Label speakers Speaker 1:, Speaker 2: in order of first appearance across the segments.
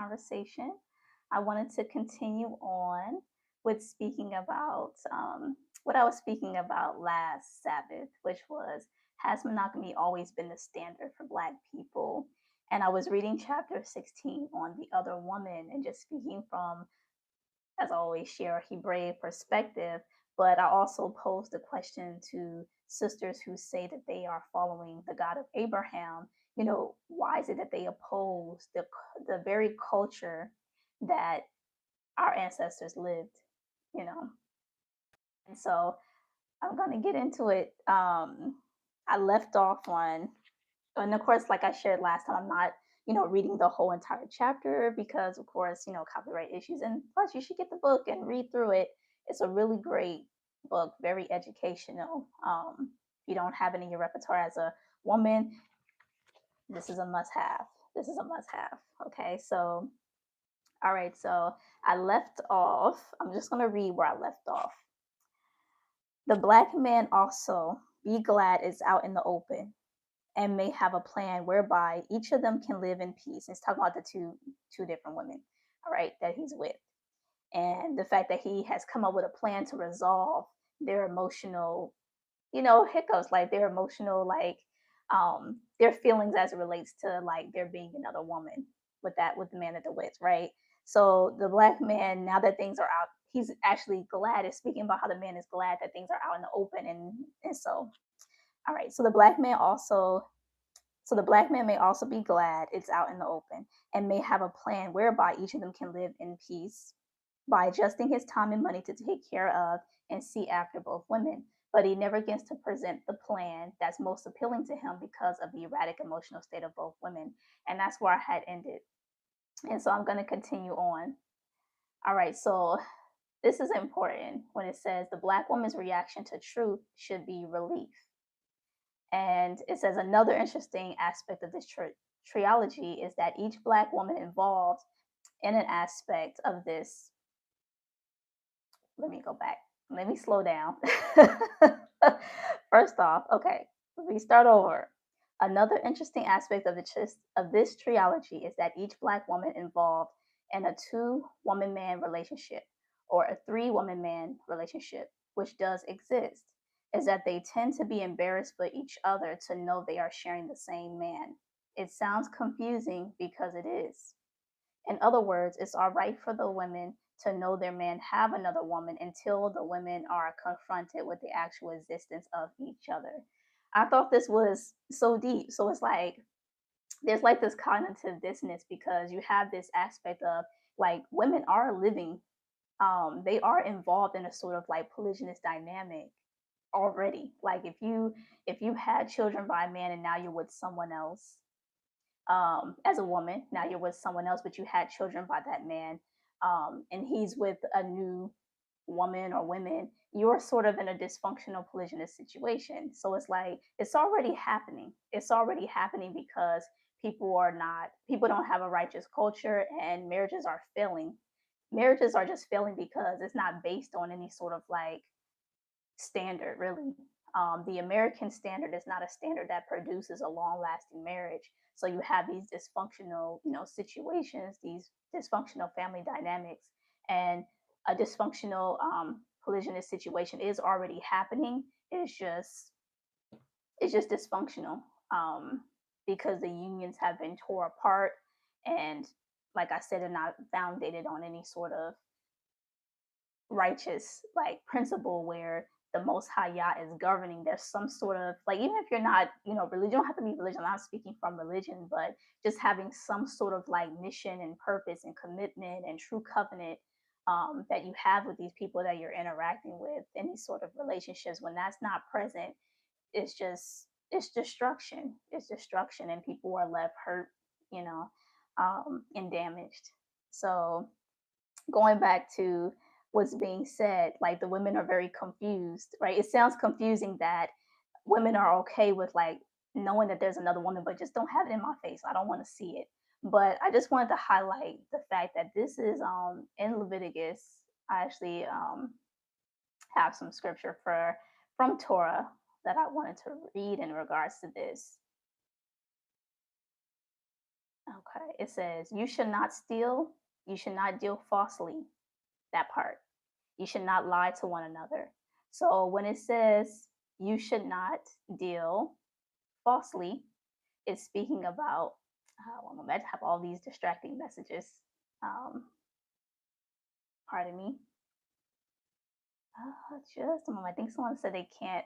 Speaker 1: conversation. I wanted to continue on with speaking about what I was speaking about last Sabbath, which was, has monogamy always been the standard for Black people? And I was reading chapter 16 on the other woman and just speaking from, as I always, share a Hebraic perspective. But I also posed the question to sisters who say that they are following the God of Abraham. Why is it that they oppose the very culture that our ancestors lived? You know, and so I'm gonna get into it. I left off on, and of course, like I shared last time, I'm not, reading the whole entire chapter because, of course, copyright issues. And plus, you should get the book and read through it. It's a really great book, very educational. If you don't have it in your repertoire as a woman, this is a must have. This is a must have. Okay, so, all right, so I left off. I'm just going to read where I left off. The Black man also, be glad, is out in the open and may have a plan whereby each of them can live in peace. It's talking about the two different women, all right, that he's with, and the fact that he has come up with a plan to resolve their emotional, hiccups, like their emotional, like their feelings as it relates to like there being another woman with the man that they're with, right? So the Black man, now that things are out, he's actually glad, is speaking about how the man is glad that things are out in the open, and so, all right, so the Black man may also be glad it's out in the open and may have a plan whereby each of them can live in peace by adjusting his time and money to take care of and see after both women. But he never gets to present the plan that's most appealing to him because of the erratic emotional state of both women. And that's where I had ended. And so I'm going to continue on. All right, so this is important when it says the Black woman's reaction to truth should be relief. And it says another interesting aspect of this trilogy is that each Black woman involved in an aspect of this. Let me go back. Let me slow down. First off, okay, let me start over. Another interesting aspect of this trilogy is that each Black woman involved in a two-woman man relationship or a three-woman man relationship, which does exist, is that they tend to be embarrassed for each other to know they are sharing the same man. It sounds confusing because it is. In other words, it's all right for the women to know their men have another woman until the women are confronted with the actual existence of each other. I thought this was so deep. So it's like there's like this cognitive dissonance because you have this aspect of like women are living, they are involved in a sort of like polygynous dynamic already. Like if you had children by a man and now you're with someone else, as a woman. Now you're with someone else, but you had children by that man, and he's with a new woman or women. You're sort of in a dysfunctional polygynous situation. So it's like it's already happening. It's already happening because people don't have a righteous culture, and marriages are failing. Marriages are just failing because it's not based on any sort of like standard, really. The American standard is not a standard that produces a long-lasting marriage. So you have these dysfunctional, situations, these dysfunctional family dynamics, and a dysfunctional polygynous situation is already happening. It's just dysfunctional, because the unions have been tore apart, and like I said, they're not founded on any sort of righteous like principle where the most high Yah is governing. There's some sort of like, even if you're not, religion, you don't have to be religion. I'm not speaking from religion, but just having some sort of like mission and purpose and commitment and true covenant, that you have with these people that you're interacting with in these sort of relationships. When that's not present, it's destruction. It's destruction, and people are left hurt, you know, and damaged. So going back to what's being said, like the women are very confused, right? It sounds confusing that women are okay with like knowing that there's another woman, but just don't have it in my face. I don't want to see it. But I just wanted to highlight the fact that this is in Leviticus. I actually have some scripture from Torah that I wanted to read in regards to this. Okay. It says, you should not steal, you should not deal falsely. That part. You should not lie to one another. So when it says you should not deal falsely, it's speaking about, one moment, I have all these distracting messages. Um, Pardon me. Just a moment. I think someone said they can't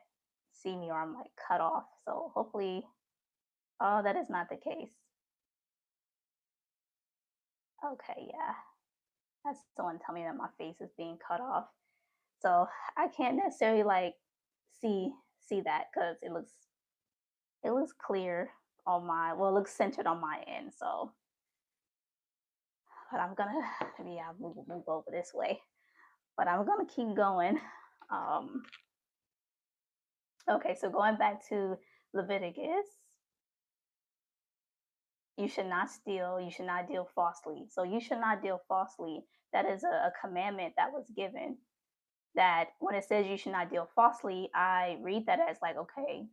Speaker 1: see me or I'm like cut off. So hopefully, oh, that is not the case. Okay, yeah. That's someone telling me that my face is being cut off. So I can't necessarily like see see that because it looks clear on my, well, it looks centered on my end. So, but I'm gonna maybe I'll move over this way. But I'm gonna keep going. Um, okay, so going back to Leviticus, you should not steal, you should not deal falsely. So you should not deal falsely. That is a commandment that was given, that when it says you should not deal falsely, I read that as like, okay,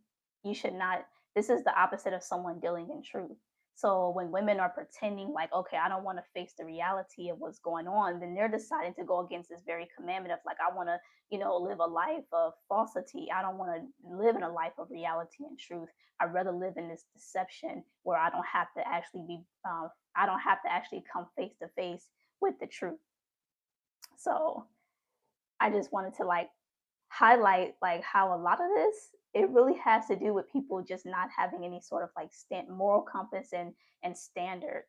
Speaker 1: you should not, this is the opposite of someone dealing in truth. So when women are pretending like, okay, I don't want to face the reality of what's going on, then they're deciding to go against this very commandment of like, I want to, live a life of falsity. I don't want to live in a life of reality and truth. I'd rather live in this deception where I don't have to actually I don't have to actually come face to face with the truth. So I just wanted to like highlight like how a lot of this, it really has to do with people just not having any sort of like moral compass and standard,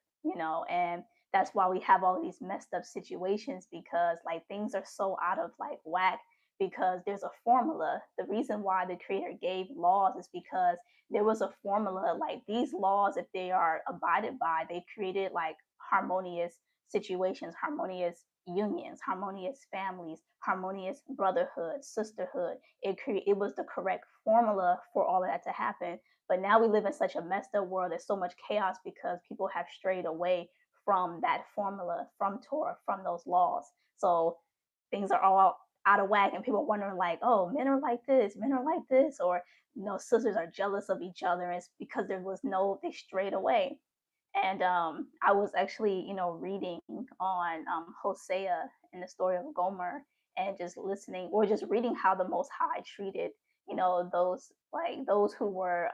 Speaker 1: and that's why we have all these messed up situations, because like things are so out of like whack, because there's a formula. The reason why the creator gave laws is because there was a formula. Like these laws, if they are abided by, they created like harmonious situations, harmonious unions, harmonious families, harmonious brotherhood, sisterhood. It was the correct formula for all of that to happen. But now we live in such a messed up world. There's so much chaos because people have strayed away from that formula, from Torah, from those laws. So things are all out of whack, and people are wondering like, oh, men are like this, men are like this, or sisters are jealous of each other. And it's because they strayed away. And I was actually, reading on Hosea and the story of Gomer, and just listening or just reading how the Most High treated, those who were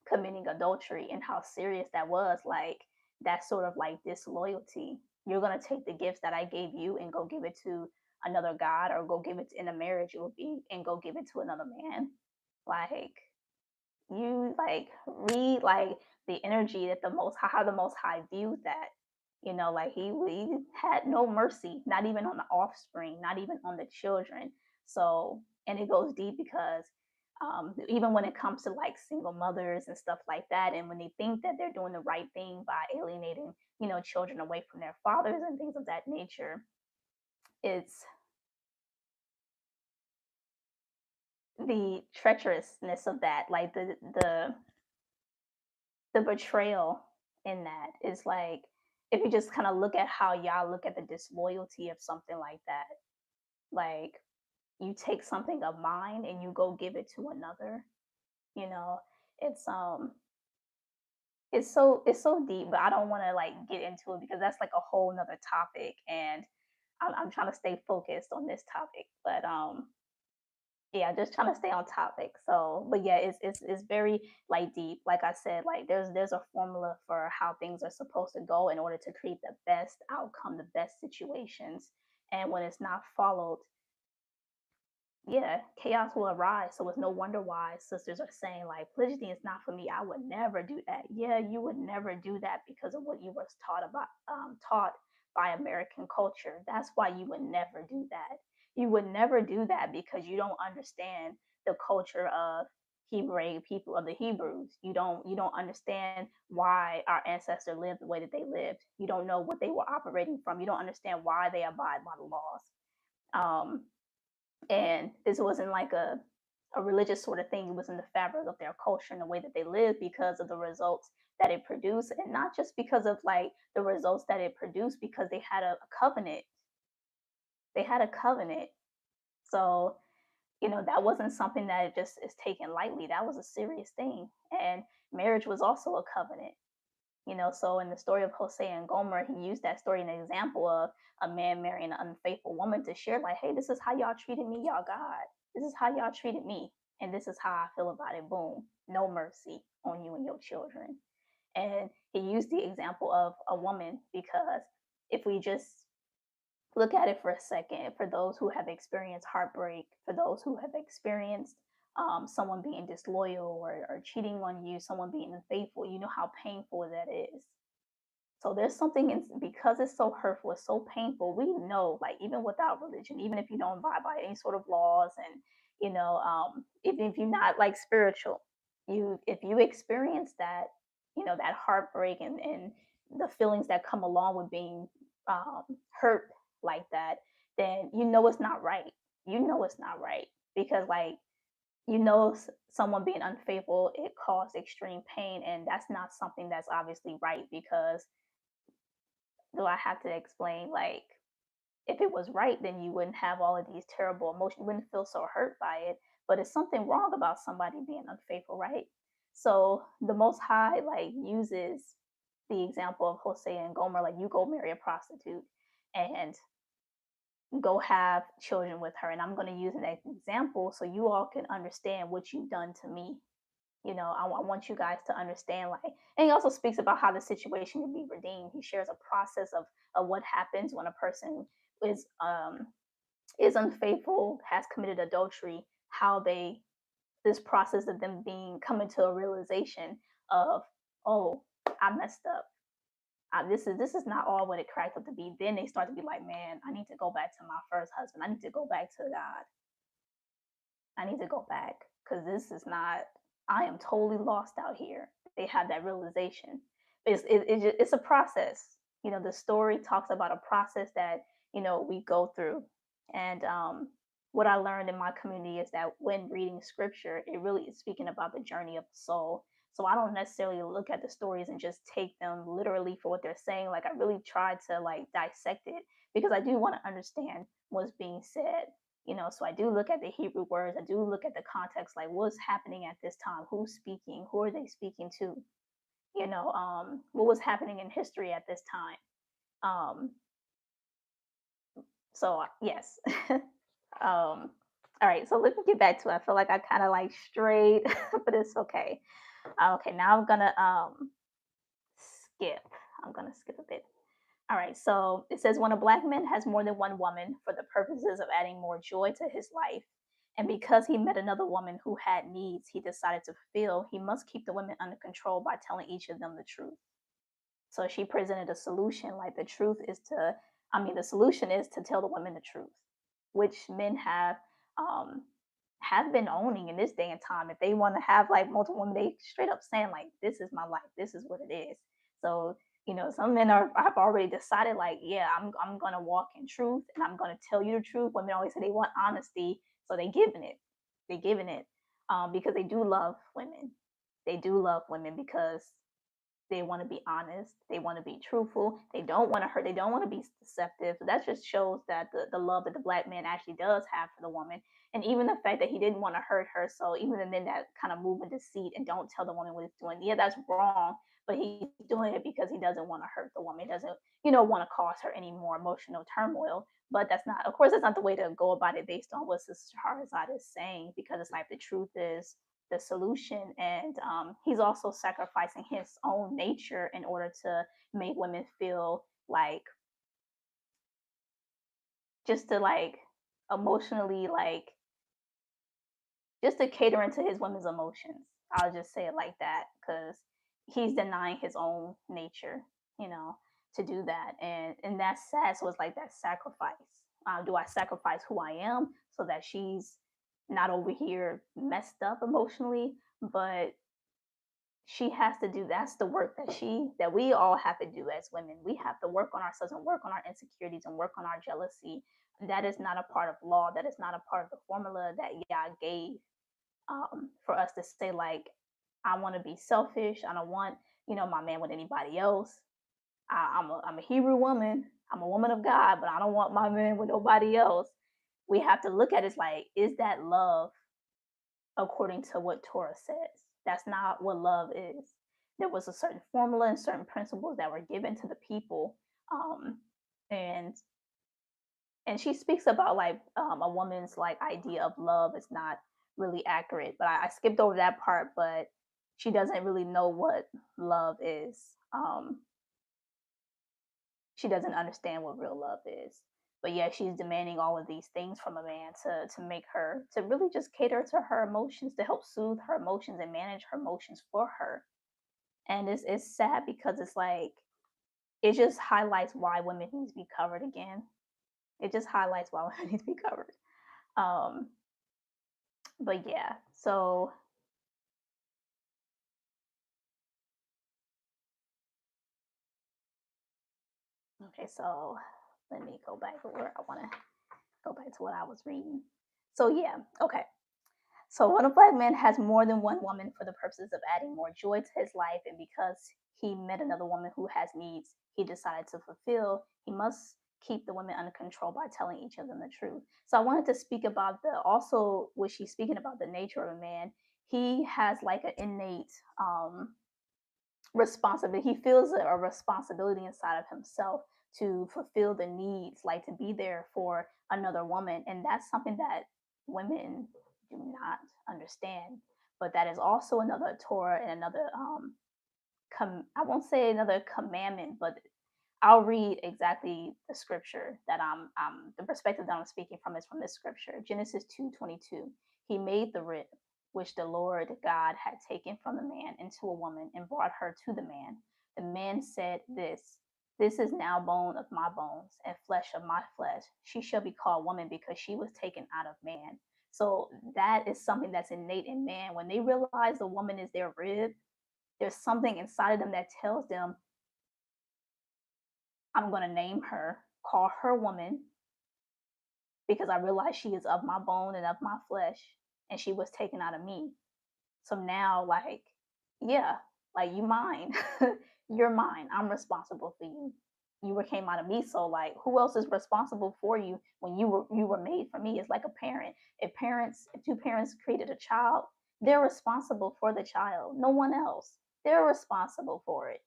Speaker 1: committing adultery, and how serious that was. Like that sort of like disloyalty. You're gonna take the gifts that I gave you and go give it to another god, or go give it in a marriage. It would be, and go give it to another man. Like you like read like the energy that the most how the most high viewed that, like he had no mercy, not even on the offspring, not even on the children. So, and it goes deep because even when it comes to like single mothers and stuff like that, and when they think that they're doing the right thing by alienating, children away from their fathers and things of that nature, it's the treacherousness of that, like the betrayal in that is like, if you just kind of look at how y'all look at the disloyalty of something like that, like you take something of mine and you go give it to another, you know it's it's so deep, but I don't want to like get into it because that's like a whole nother topic, and I'm trying to stay focused on this topic. But yeah, just trying to stay on topic. So, but yeah, it's very like deep. Like I said, like there's a formula for how things are supposed to go in order to create the best outcome, the best situations. And when it's not followed, yeah, chaos will arise. So it's no wonder why sisters are saying like polygyny is not for me. I would never do that. Yeah, you would never do that because of what you was taught by American culture. That's why you would never do that. You would never do that because you don't understand the culture of Hebrew people, of the Hebrews. You don't understand why our ancestors lived the way that they lived. You don't know what they were operating from. You don't understand why they abide by the laws. Um, and this wasn't like a religious sort of thing. It was in the fabric of their culture and the way that they lived, because of the results that it produced, and not just because of like the results that it produced, because they had a covenant. They had a covenant. So, that wasn't something that just is taken lightly. That was a serious thing. And marriage was also a covenant. So in the story of Hosea and Gomer, he used that story an example of a man marrying an unfaithful woman to share, like, hey, this is how y'all treated me, y'all God. This is how y'all treated me. And this is how I feel about it. Boom. No mercy on you and your children. And he used the example of a woman because if we just look at it for a second, for those who have experienced heartbreak, for those who have experienced someone being disloyal or cheating on you, someone being unfaithful, you know how painful that is. So there's something in, because it's so hurtful, it's so painful. We know, like even without religion, even if you don't abide by any sort of laws, and even if you're not like spiritual, you if you experience that, that heartbreak and the feelings that come along with being hurt like that, then you know it's not right. You know it's not right because like someone being unfaithful, it caused extreme pain, and that's not something that's obviously right because do I have to explain like if it was right, then you wouldn't have all of these terrible emotions, you wouldn't feel so hurt by it. But it's something wrong about somebody being unfaithful, right? So the Most High like uses the example of Hosea and Gomer, like you go marry a prostitute and go have children with her, and I'm going to use an example so you all can understand what you've done to me. I want you guys to understand, like, and he also speaks about how the situation can be redeemed. He shares a process of what happens when a person is um is unfaithful, has committed adultery, how they this process of them being coming to a realization of, oh, I messed up. This is not all what it cracked up to be. Then they start to be like, man, I need to go back to my first husband. I need to go back to God. I need to go back because this is not. I am totally lost out here. They have that realization. It's a process. The story talks about a process that we go through, and what I learned in my community is that when reading scripture, it really is speaking about the journey of the soul. So I don't necessarily look at the stories and just take them literally for what they're saying. Like I really try to like dissect it because I do want to understand what's being said. So I do look at the Hebrew words. I do look at the context, like what's happening at this time, who's speaking, who are they speaking to, what was happening in history at this time. Um, so yes. All right, so let me get back to it. I feel like I kind of like strayed, but it's okay. Okay, now I'm gonna skip. I'm gonna skip a bit. All right, so it says when a black man has more than one woman for the purposes of adding more joy to his life, and because he met another woman who had needs he decided to fulfill, he must keep the women under control by telling each of them the truth. So she presented a solution like the solution is to tell the women the truth, which men um, have been owning in this day and time. If they want to have like multiple women, they straight up saying like, "This is my life. This is what it is." So some men have already decided like, "Yeah, I'm gonna walk in truth and I'm gonna tell you the truth." Women always say they want honesty, so they giving it. They giving it because they do love women. They do love women because they want to be honest. They want to be truthful. They don't want to hurt. They don't want to be deceptive. So that just shows that the love that the black man actually does have for the woman. And even the fact that he didn't want to hurt her. So even the men that kind of move in deceit and don't tell the woman what he's doing, yeah, that's wrong. But he's doing it because he doesn't want to hurt the woman. He doesn't, want to cause her any more emotional turmoil. But that's not, of course, that's not the way to go about it based on what Sister Harzad is saying, because it's like the truth is the solution. And he's also sacrificing his own nature in order to make women feel like just to like emotionally like just to cater into his women's emotions. I'll just say it like that because he's denying his own nature, you know, to do that. And that's sad. So it's like that sacrifice. Do I sacrifice who I am so that she's not over here messed up emotionally, but she has to do that's the work that we all have to do as women. We have to work on ourselves and work on our insecurities and work on our jealousy. That is not a part of law. That is not a part of the formula that God gave for us to say like, I want to be selfish. I don't want my man with anybody else. I'm a Hebrew woman. I'm a woman of God, but I don't want my man with nobody else. We have to look at it like, is that love according to what Torah says? That's not what love is. there was a certain formula and certain principles that were given to the people. Um, and and she speaks about like a woman's like idea of love is not really accurate, but I skipped over that part. But she doesn't really know what love is. She doesn't understand what real love is. But yeah, she's demanding all of these things from a man to make her to really just cater to her emotions, to help soothe her emotions and manage her emotions for her. And it's sad because it's like it just highlights why women need to be covered again. It just highlights why women need to be covered. Um, but yeah, so okay, so let me go back to where I want to go back to what I was reading. So yeah, okay. So when a black man has more than one woman for the purposes of adding more joy to his life, and because he met another woman who has needs he decided to fulfill, he must keep the women under control by telling each of them the truth. So I wanted to speak about the also what she's speaking about the nature of a man. He has like an innate responsibility. He feels a responsibility inside of himself to fulfill the needs, like to be there for another woman, and that's something that women do not understand. But that is also another Torah and another I won't say another commandment, but I'll read exactly the scripture that the perspective that I'm speaking from is from this scripture. Genesis 2:22. He made the rib which the Lord God had taken from the man into a woman and brought her to the man. The man said this is now bone of my bones and flesh of my flesh. She shall be called woman because she was taken out of man. So that is something that's innate in man. When they realize the woman is their rib, there's something inside of them that tells them, I'm going to name her, call her woman, because I realize she is of my bone and of my flesh, and she was taken out of me. So now, like, yeah, like you mine, you're mine. I'm responsible for you. You were came out of me. So like, who else is responsible for you when you were made for me? It's like a parent. If two parents created a child, they're responsible for the child. No one else. They're responsible for it.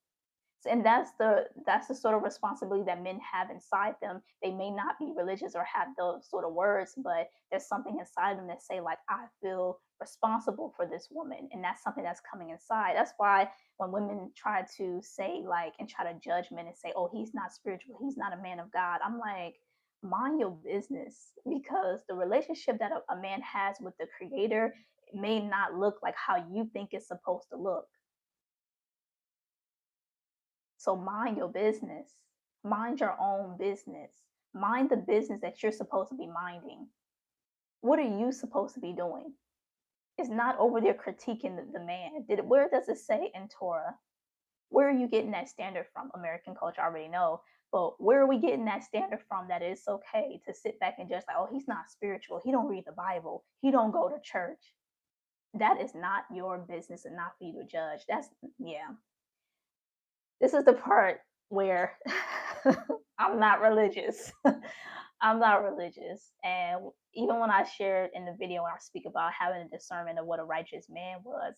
Speaker 1: And that's the sort of responsibility that men have inside them. They may not be religious or have those sort of words, but there's something inside them that say like, I feel responsible for this woman, and that's something that's coming inside. That's why when women try to say like and try to judge men and say, oh, he's not spiritual, he's not a man of God, I'm like, mind your business, because the relationship that a man has with the creator may not look like how you think it's supposed to look. So mind your business. Mind your own business. Mind the business that you're supposed to be minding. What are you supposed to be doing? It's not over there critiquing the man. Where does it say in Torah? Where are you getting that standard from? American culture, I already know. But where are we getting that standard from that it's okay to sit back and just like, oh, he's not spiritual. He don't read the Bible. He don't go to church. That is not your business and not for you to judge. That's yeah. This is the part where I'm not religious. I'm not religious. And even when I shared in the video when I speak about having a discernment of what a righteous man was,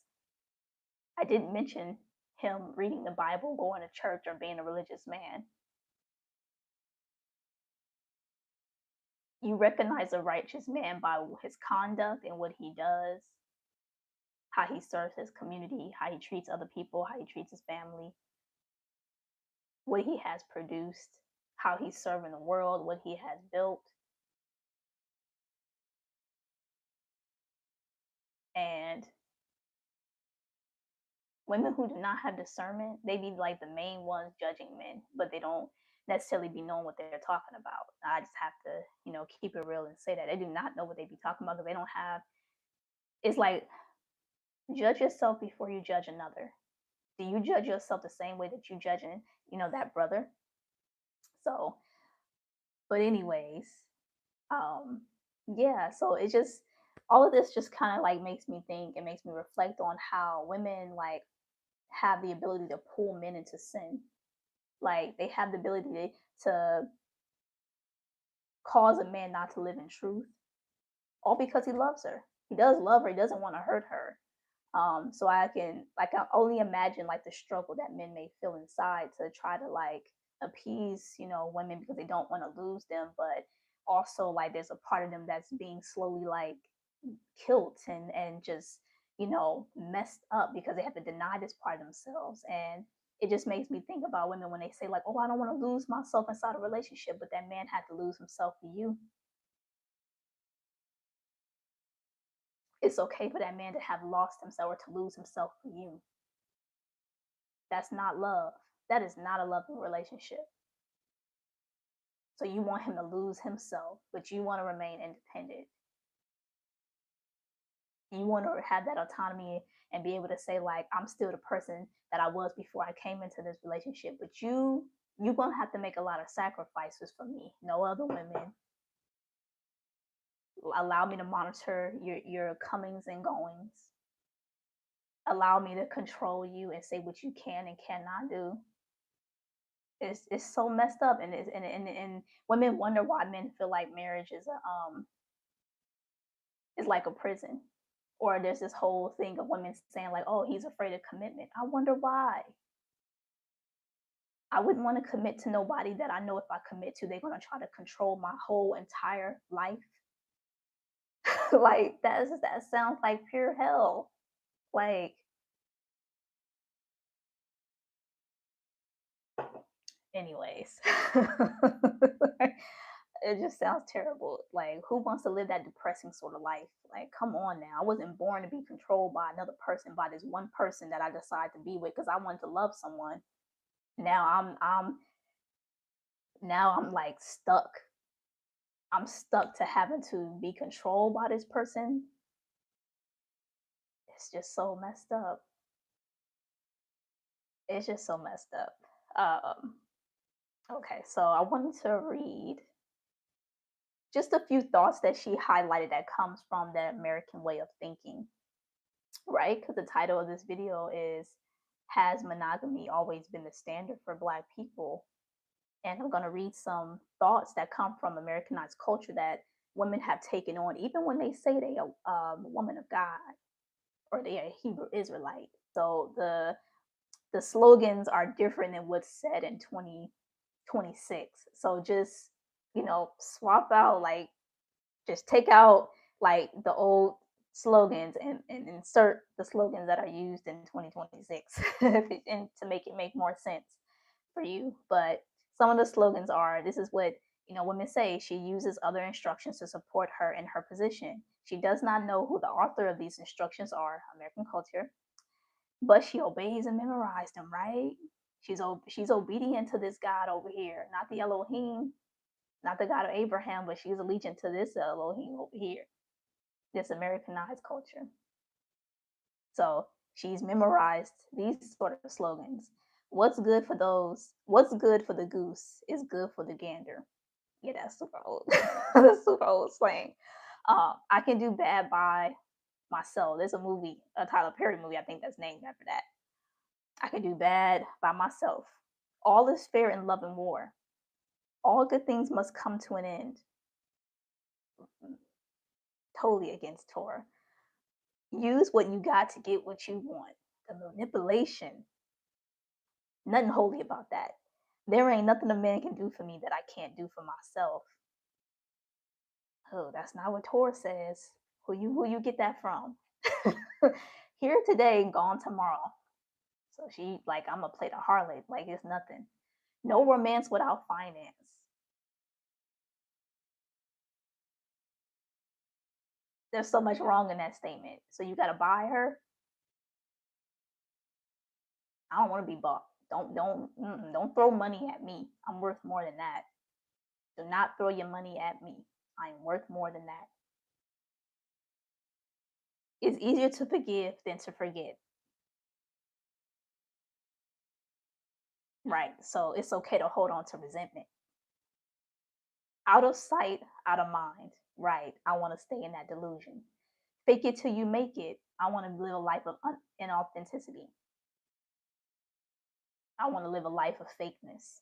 Speaker 1: I didn't mention him reading the Bible, going to church, or being a religious man. You recognize a righteous man by his conduct and what he does, how he serves his community, how he treats other people, how he treats his family, what he has produced, how he's serving the world, what he has built. And women who do not have discernment, they be like the main ones judging men, but they don't necessarily be knowing what they're talking about. I just have to, keep it real and say that they do not know what they be talking about because they don't have. It's like judge yourself before you judge another. Do you judge yourself the same way that you judging, that brother? So, but anyways, um, yeah. So it just all of this just kind of like makes me think. It makes me reflect on how women like have the ability to pull men into sin. Like they have the ability to cause a man not to live in truth, all because he loves her. He does love her. He doesn't want to hurt her. So I can like I only imagine like the struggle that men may feel inside to try to like appease, women because they don't want to lose them, but also like there's a part of them that's being slowly like killed and just messed up because they have to deny this part of themselves. And it just makes me think about women when they say like, oh, I don't want to lose myself inside a relationship, but that man had to lose himself for you. It's okay for that man to have lost himself or to lose himself for you. That's not love. That is not a loving relationship. So you want him to lose himself, but you want to remain independent. You want to have that autonomy and be able to say like, I'm still the person that I was before I came into this relationship, but you're gonna have to make a lot of sacrifices for me. No other women allow me to monitor your comings and goings. Allow me to control you and say what you can and cannot do. It's so messed up, and and women wonder why men feel like marriage is like a prison. Or there's this whole thing of women saying like, oh, he's afraid of commitment. I wonder why. I wouldn't want to commit to nobody that I know if I commit to, they're going to try to control my whole entire life. Like that sounds like pure hell. Like, anyways, it just sounds terrible. Like, who wants to live that depressing sort of life? Like, come on now. I wasn't born to be controlled by another person, by this one person that I decided to be with because I wanted to love someone. Now I'm like stuck. I'm stuck to having to be controlled by this person. It's just so messed up. It's just so messed up. Um, okay, so I wanted to read just a few thoughts that she highlighted that comes from the American way of thinking, right? Because the title of this video is "Has Monogamy Always Been the Standard for Black People?" And I'm going to read some thoughts that come from Americanized culture that women have taken on, even when they say they are a woman of God or they are a Hebrew Israelite. So the slogans are different than what's said in 2026. So just, swap out, like, just take out like the old slogans and insert the slogans that are used in 2026 and to make it make more sense for you. But some of the slogans are, this is what women say: she uses other instructions to support her in her position. She does not know who the author of these instructions are, American culture, but she obeys and memorizes them, right? She's obedient to this God over here, not the Elohim, not the God of Abraham, but she's allegiant to this Elohim over here, this Americanized culture. So she's memorized these sort of slogans. What's good for the goose is good for the gander. Yeah, that's super old. That's super old slang. I can do bad by myself. There's a movie, a Tyler Perry movie, I think that's named after that. I can do bad by myself. All is fair in love and war. All good things must come to an end. Totally against Torah. Use what you got to get what you want. The manipulation, nothing holy about that. There ain't nothing a man can do for me that I can't do for myself. Oh, that's not what Torah says. Who you get that from? Here today, gone tomorrow. So she like, I'm gonna play the harlot like it's nothing. No romance without finance. There's so much wrong in that statement. So you gotta buy her. I don't want to be bought. Don't throw money at me. I'm worth more than that. Do not throw your money at me. I'm worth more than that. It's easier to forgive than to forget. Right. So it's okay to hold on to resentment. Out of sight, out of mind. Right. I want to stay in that delusion. Fake it till you make it. I want to live a life of inauthenticity. I want to live a life of fakeness.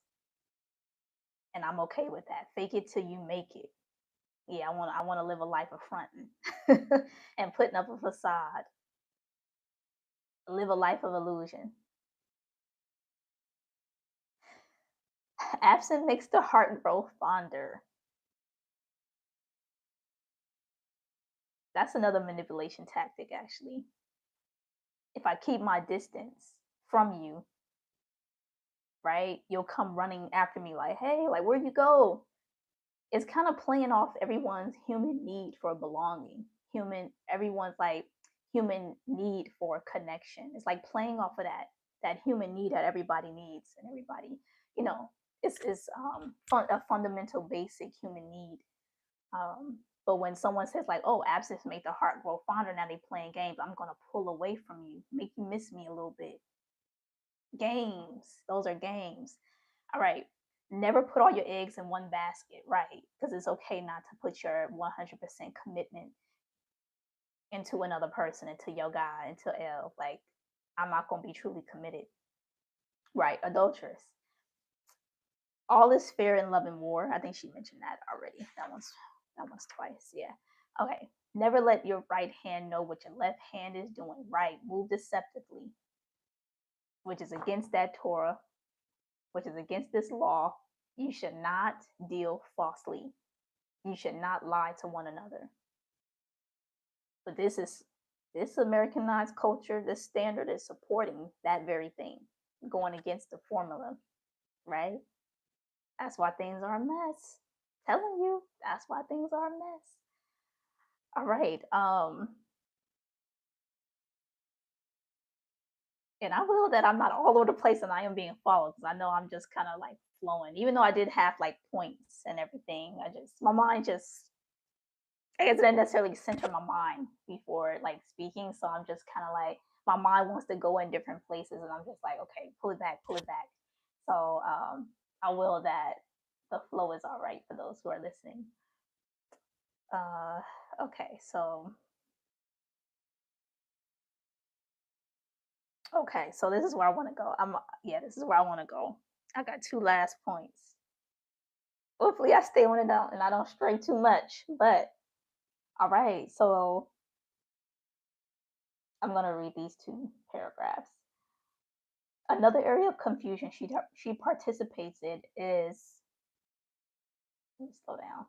Speaker 1: And I'm okay with that. Fake it till you make it. Yeah, I want to live a life of fronting and putting up a facade. Live a life of illusion. Absent makes the heart grow fonder. That's another manipulation tactic, actually. If I keep my distance from you, right, you'll come running after me like, hey, like, where'd you go? It's kind of playing off everyone's human need for belonging, everyone's like human need for connection. It's like playing off of that human need that everybody needs, and everybody, you know, a fundamental basic human need. But when someone says like, oh, absence make the heart grow fonder, now they playing games. I'm gonna pull away from you, make you miss me a little bit. Games, those are games. All right. Never put all your eggs in one basket, right? Because it's okay not to put your 100% commitment into another person, into your guy, into L. Like, I'm not going to be truly committed. Right. Adulteress. All is fair in love and war. I think she mentioned that already. That one's twice. Yeah. Okay. Never let your right hand know what your left hand is doing. Right. Move deceptively, which is against that Torah, which is against this law. You should not deal falsely. You should not lie to one another. But this Americanized culture, this standard is supporting that very thing, going against the formula, right? That's why things are a mess. Telling you, that's why things are a mess. All right. And I will that I'm not all over the place and I am being followed, because I know I'm just kind of like flowing. Even though I did have like points and everything, my mind just, I guess I didn't necessarily center my mind before like speaking. So I'm just kind of like, my mind wants to go in different places, and I'm just like, okay, pull it back, pull it back. So I will that the flow is all right for those who are listening. Uh, okay, so this is where I want to go. This is where I want to go. I got two last points. Hopefully, I stay on it out and I don't stray too much. But all right, so I'm gonna read these two paragraphs. Another area of confusion she participates in is, let me slow down.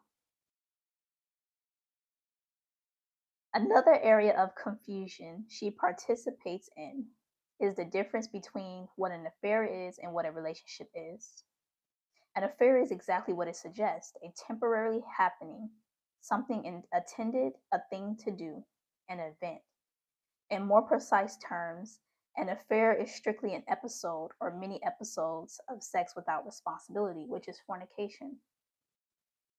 Speaker 1: Another area of confusion she participates in is the difference between what an affair is and what a relationship is. An affair is exactly what it suggests: a temporarily happening, attended, a thing to do, an event. In more precise terms, an affair is strictly an episode or many episodes of sex without responsibility, which is fornication.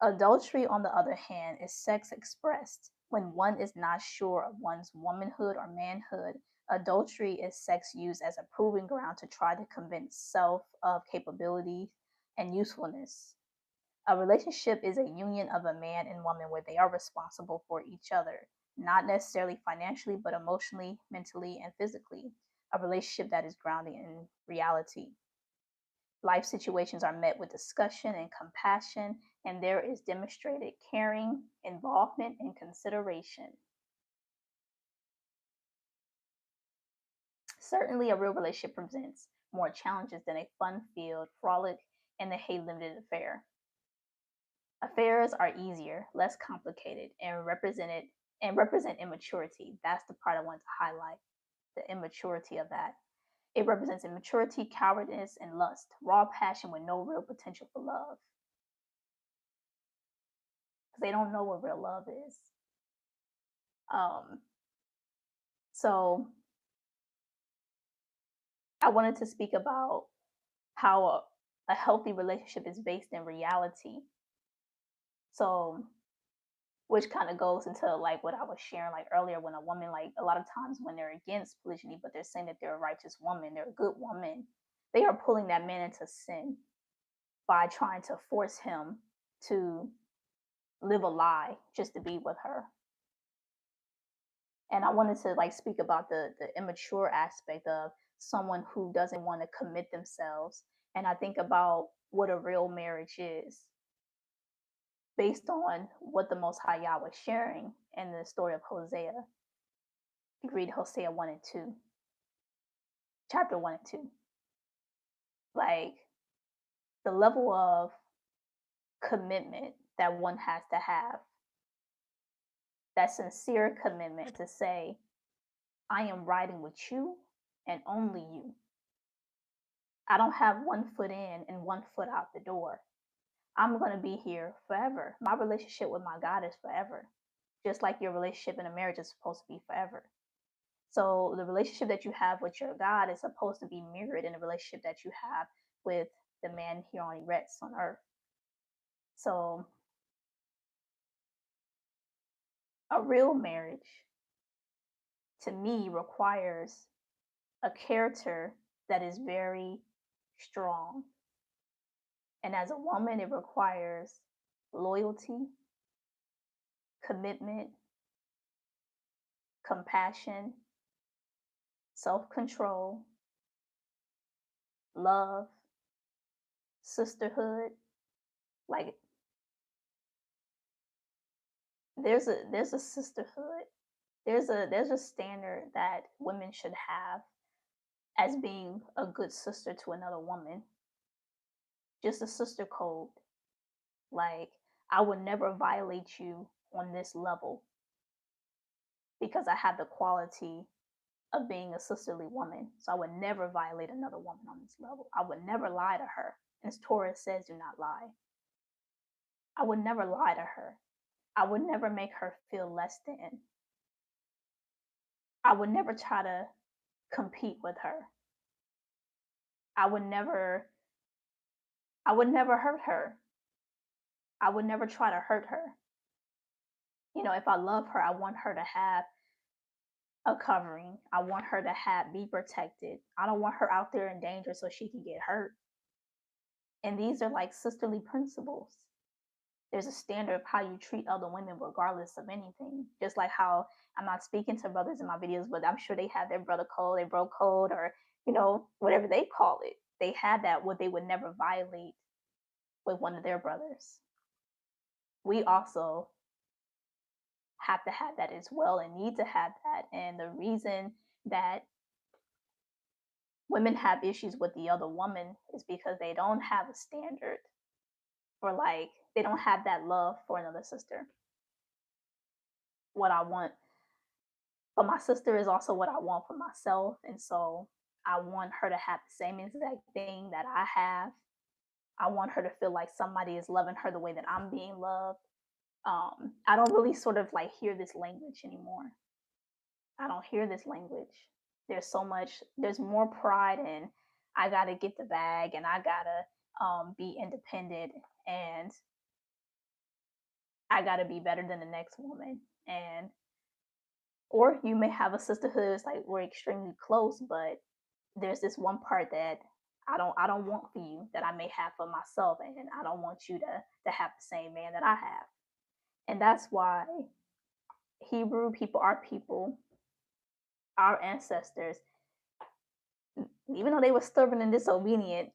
Speaker 1: Adultery, on the other hand, is sex expressed when one is not sure of one's womanhood or manhood. Adultery is sex used as a proving ground to try to convince self of capability and usefulness. A relationship is a union of a man and woman where they are responsible for each other, not necessarily financially, but emotionally, mentally, and physically. A relationship that is grounded in reality. Life situations are met with discussion and compassion, and there is demonstrated caring, involvement, and consideration. Certainly, a real relationship presents more challenges than a fun filled frolic and a hay limited affair. Affairs are easier, less complicated, and represent immaturity. That's the part I want to highlight, the immaturity of that. It represents immaturity, cowardice, and lust, raw passion with no real potential for love. Because they don't know what real love is. Um, so I wanted to speak about how a healthy relationship is based in reality. So, which kind of goes into like what I was sharing like earlier, when a woman, like a lot of times when they're against polygyny, but they're saying that they're a righteous woman, they're a good woman, they are pulling that man into sin by trying to force him to live a lie just to be with her. And I wanted to like speak about the immature aspect of someone who doesn't want to commit themselves. And I think about what a real marriage is based on what the Most High Yah was sharing in the story of Hosea. Read Hosea 1 and 2. chapter 1 and 2. Like the level of commitment that one has to have, that sincere commitment to say, I am riding with you and only you. I don't have one foot in and one foot out the door. I'm going to be here forever. My relationship with my God is forever, just like your relationship in a marriage is supposed to be forever. So the relationship that you have with your God is supposed to be mirrored in the relationship that you have with the man here on earth on earth. So a real marriage to me requires a character that is very strong. And as a woman, it requires loyalty, commitment, compassion, self control, love, sisterhood. Like there's a sisterhood. There's a standard that women should have as being a good sister to another woman. Just a sister code. Like I would never violate you on this level because I have the quality of being a sisterly woman. So I would never violate another woman on this level. I would never lie to her. As Torah says, do not lie. I would never lie to her. I would never make her feel less than. I would never try to compete with her. I would never hurt her. I would never try to hurt her. If I love her, I want her to have a covering. I want her to be protected. I don't want her out there in danger so she can get hurt. And these are like sisterly principles. There's a standard of how you treat other women regardless of anything. Just like how I'm not speaking to brothers in my videos, but I'm sure they have their brother code, their bro code, or whatever they call it. They had that what they would never violate with one of their brothers. We also have to have that as well and need to have that. And the reason that women have issues with the other woman is because they don't have a standard, or like they don't have that love for another sister. What I want for my sister is also what I want for myself. And so I want her to have the same exact thing that I have. I want her to feel like somebody is loving her the way that I'm being loved. I don't really sort of like hear this language anymore. I don't hear this language. There's more pride in I gotta get the bag and I gotta be independent and I gotta be better than the next woman. And or you may have a sisterhood it's like we're extremely close, but there's this one part that I don't want for you that I may have for myself, and I don't want you to have the same man that I have. And that's why Hebrew people, our ancestors, even though they were stubborn and disobedient,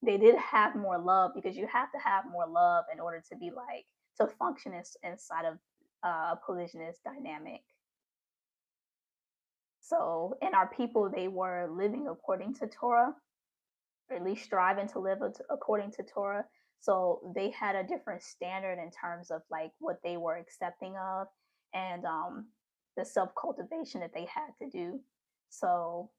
Speaker 1: they did have more love because you have to have more love in order to be like to function inside of a polygynous dynamic. So, and our people, they were living according to Torah, or at least striving to live according to Torah. So they had a different standard in terms of like what they were accepting of, and the self cultivation that they had to do. So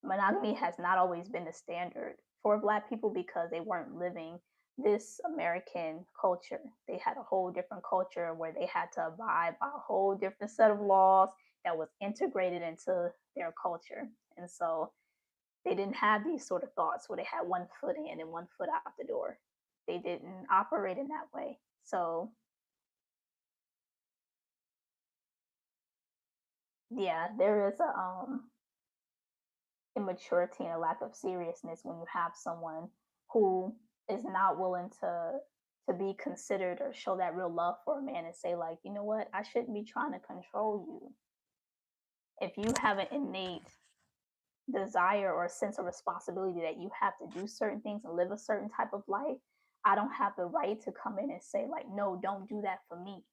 Speaker 1: monogamy has not always been the standard for Black people because they weren't living this American culture. They had a whole different culture where they had to abide by a whole different set of laws that was integrated into their culture. And so they didn't have these sort of thoughts where they had one foot in and one foot out the door. They didn't operate in that way. So yeah, there is a immaturity and a lack of seriousness when you have someone who is not willing to be considered or show that real love for a man and say like, you know what, I shouldn't be trying to control you. If you have an innate desire or a sense of responsibility that you have to do certain things and live a certain type of life, I don't have the right to come in and say like, no, don't do that for me.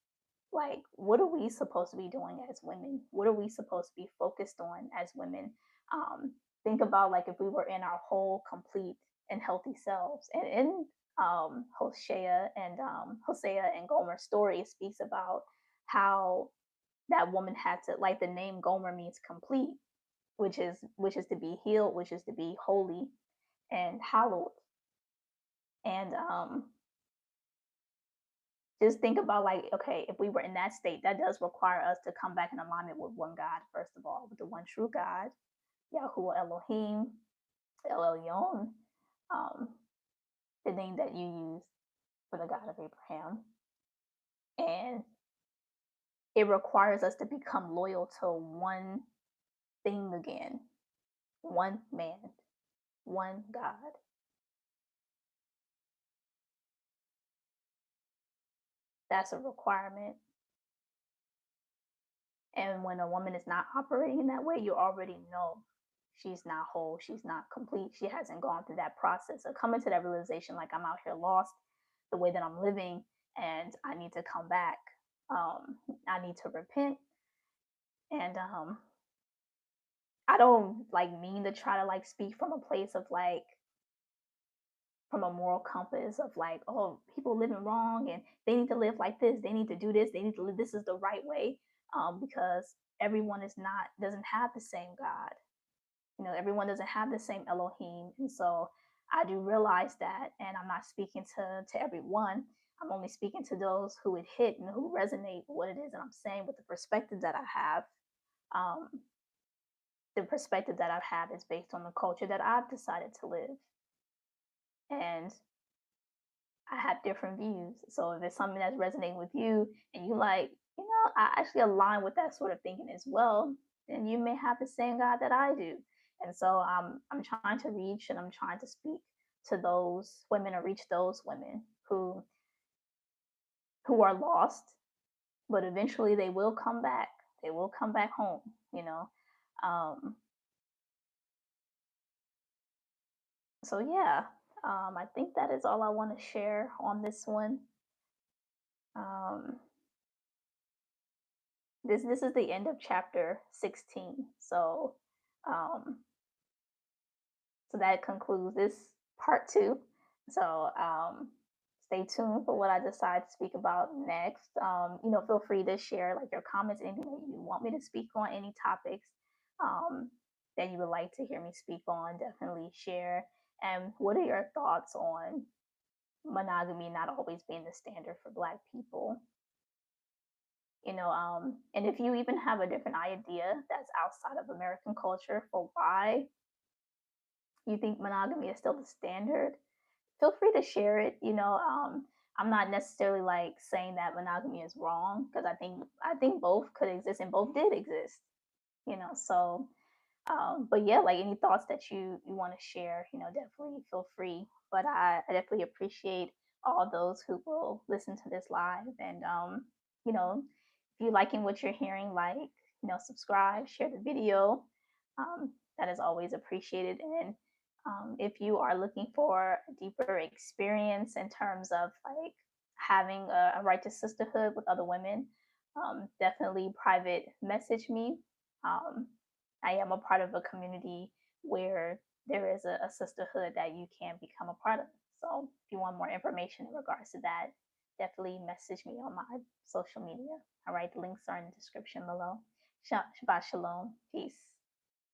Speaker 1: Like, what are we supposed to be doing as women? What are we supposed to be focused on as women? Um, think about like if we were in our whole, complete, and healthy selves. And in Hosea and Gomer's story, it speaks about how that woman had to, like, the name Gomer means complete, which is to be healed, which is to be holy and hallowed. And just think about, like, okay, if we were in that state, that does require us to come back in alignment with one God, first of all, with the one true God, Yahuwah Elohim, El Elyon, um, the name that you use for the God of Abraham. And it requires us to become loyal to one thing again, one man, one God. That's a requirement. And when a woman is not operating in that way, you already know she's not whole, she's not complete, she hasn't gone through that process of coming to that realization, like, I'm out here lost the way that I'm living, and I need to come back. I need to repent. And I don't like mean to try to like speak from a place of like from a moral compass of like, oh, people living wrong and they need to live like this, they need to do this, they need to live, this is the right way. Because everyone is not doesn't have the same God. Everyone doesn't have the same Elohim. And so I do realize that, and I'm not speaking to everyone. I'm only speaking to those who it hit and who resonate with what it is that I'm saying, with the perspective that I have. um, the perspective that I've had is based on the culture that I've decided to live. And I have different views. So if it's something that's resonating with you and you like, I actually align with that sort of thinking as well, then you may have the same God that I do. And so I'm trying to reach and I'm trying to speak to those women or reach those women who are lost, but eventually they will come back. They will come back home, you know. Um, so yeah, I think that is all I want to share on this one. Um, this is the end of chapter 16. Um, so that concludes this part two. So stay tuned for what I decide to speak about next. Feel free to share like your comments, anything that you want me to speak on, any topics um, that you would like to hear me speak on. Definitely share. And what are your thoughts on monogamy not always being the standard for Black people? And if you even have a different idea that's outside of American culture for why you think monogamy is still the standard, feel free to share it. I'm not necessarily like saying that monogamy is wrong, because I think both could exist and both did exist. So but yeah, like any thoughts that you want to share, definitely feel free. But I definitely appreciate all those who will listen to this live. And you know, if you liking what you're hearing, like, subscribe, share the video. That is always appreciated. And if you are looking for a deeper experience in terms of like having a righteous sisterhood with other women, definitely private message me. Um, I am a part of a community where there is a sisterhood that you can become a part of. So if you want more information in regards to that, definitely message me on my social media. All right, the links are in the description below. Shabbat shalom. Peace.